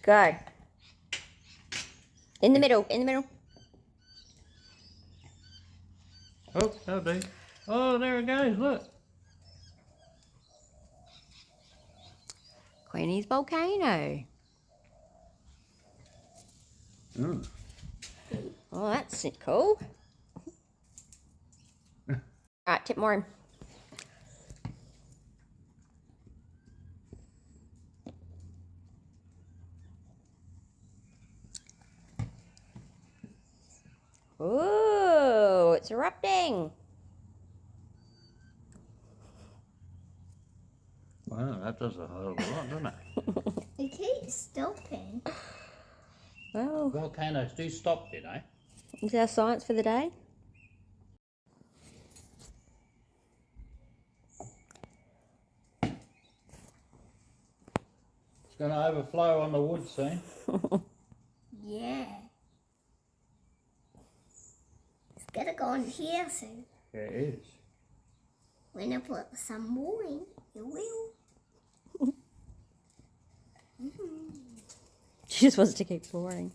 Go. In the middle, in the middle. Oh, that'll do. Oh, there it goes, look. Queenie's volcano. Mm. Oh, that's cool. Alright, tip more in. Ooh, it's erupting. Wow, that does a whole lot, doesn't it? It keeps stopping. Well, Volcanoes do stop, you know. is our science for the day? It's going to overflow on the wood soon. Yeah. It's gonna go on here soon. Yeah, it is. When I put some more in, it will. She just wants to keep pouring.